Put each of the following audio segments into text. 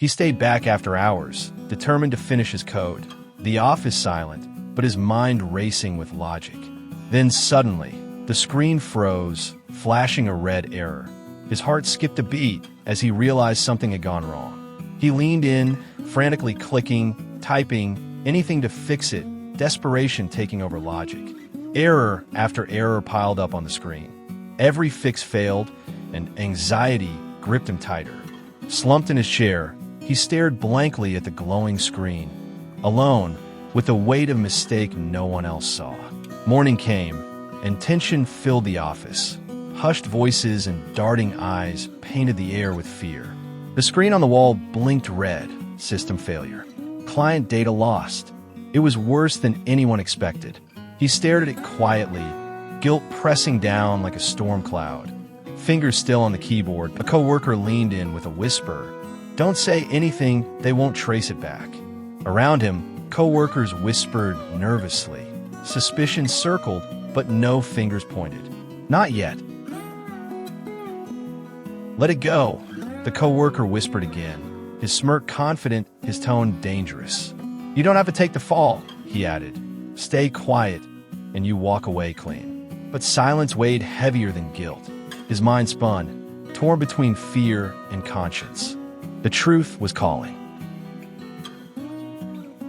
He stayed back after hours, determined to finish his code. The office silent, but his mind racing with logic. Then suddenly, the screen froze, flashing a red error. His heart skipped a beat as he realized something had gone wrong. He leaned in, frantically clicking, typing, anything to fix it, desperation taking over logic. Error after error piled up on the screen. Every fix failed, and anxiety gripped him tighter. Slumped in his chair, he stared blankly at the glowing screen, alone, with the weight of mistake no one else saw. Morning came, and tension filled the office. Hushed voices and darting eyes painted the air with fear. The screen on the wall blinked red, system failure. Client data lost. It was worse than anyone expected. He stared at it quietly, guilt pressing down like a storm cloud. Fingers still on the keyboard, a coworker leaned in with a whisper. "Don't say anything, they won't trace it back." Around him, coworkers whispered nervously. Suspicion circled, but no fingers pointed. "Not yet." "Let it go," the coworker whispered again, his smirk confident, his tone dangerous. "You don't have to take the fall," he added. "Stay quiet, and you walk away clean." But silence weighed heavier than guilt. His mind spun, torn between fear and conscience. The truth was calling.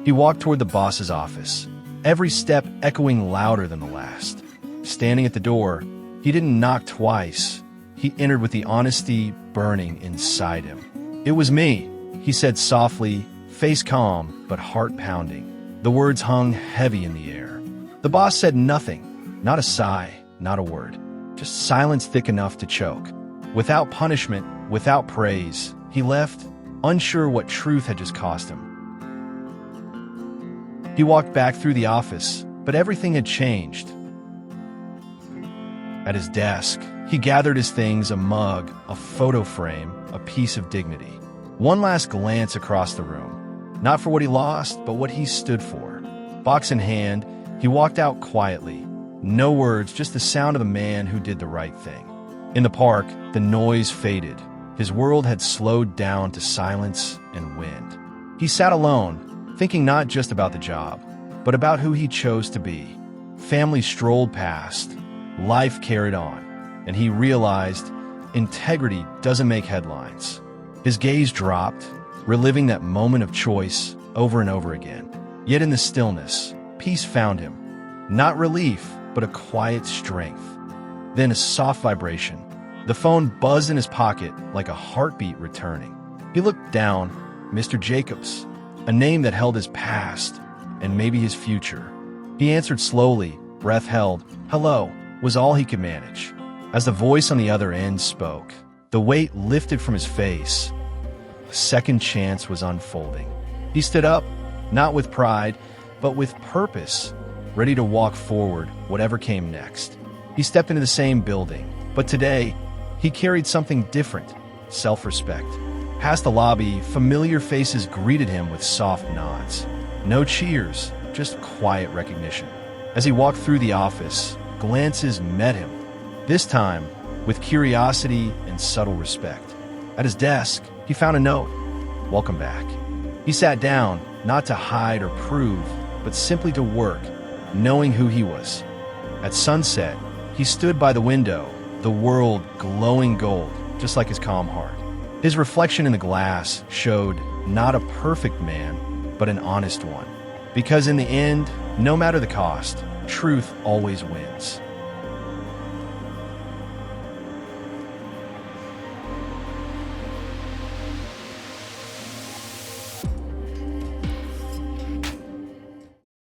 He walked toward the boss's office, every step echoing louder than the last. Standing at the door, he didn't knock twice. He entered with the honesty burning inside him. "It was me," he said softly, face calm but heart pounding. The words hung heavy in the air. The boss said nothing, not a sigh, not a word, just silence thick enough to choke. Without punishment, without praise, he left, unsure what truth had just cost him. He walked back through the office, but everything had changed. At his desk, he gathered his things, a mug, a photo frame, a piece of dignity. One last glance across the room, not for what he lost, but what he stood for. Box in hand, he walked out quietly. No words, just the sound of a man who did the right thing. In the park, the noise faded. His world had slowed down to silence and wind. He sat alone, thinking not just about the job, but about who he chose to be. Family strolled past. Life carried on, and he realized integrity doesn't make headlines. His gaze dropped, reliving that moment of choice over and over again. Yet in the stillness, peace found him. Not relief, but a quiet strength. Then a soft vibration. The phone buzzed in his pocket like a heartbeat returning. He looked down. Mr. Jacobs, a name that held his past and maybe his future. He answered slowly, breath held. "Hello," was all he could manage. As the voice on the other end spoke, the weight lifted from his face. A second chance was unfolding. He stood up, not with pride, but with purpose, ready to walk forward, whatever came next. He stepped into the same building, but today, he carried something different, self-respect. Past the lobby, familiar faces greeted him with soft nods. No cheers, just quiet recognition. As he walked through the office, glances met him, this time with curiosity and subtle respect. At his desk, he found a note. "Welcome back." He sat down, not to hide or prove, but simply to work, knowing who he was. At sunset, he stood by the window, the world glowing gold, just like his calm heart. His reflection in the glass showed not a perfect man, but an honest one. Because in the end, no matter the cost, truth always wins.